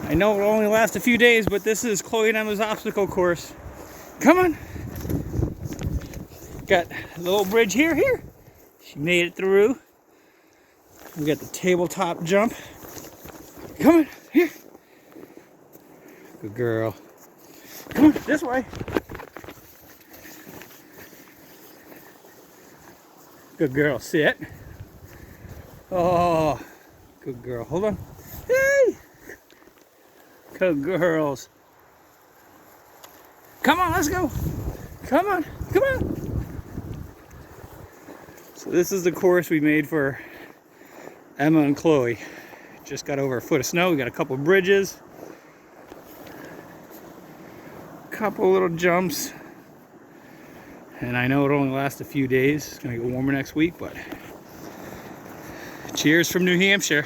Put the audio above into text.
I know it'll only last a few days, but this is Chloe and Emma's obstacle course. Come on. Got a little bridge here. She made it through. We got the tabletop jump. Come on, here. Good girl. Come on, this way. Good girl, sit. Oh, good girl. Hold on. Hey! Good girls. Come on, let's go. Come on, come on. So this is the course we made for Emma and Chloe. Just got over a foot of snow. We got a couple bridges. Couple little jumps. And I know it'll only last a few days. It's gonna get warmer next week, but cheers from New Hampshire.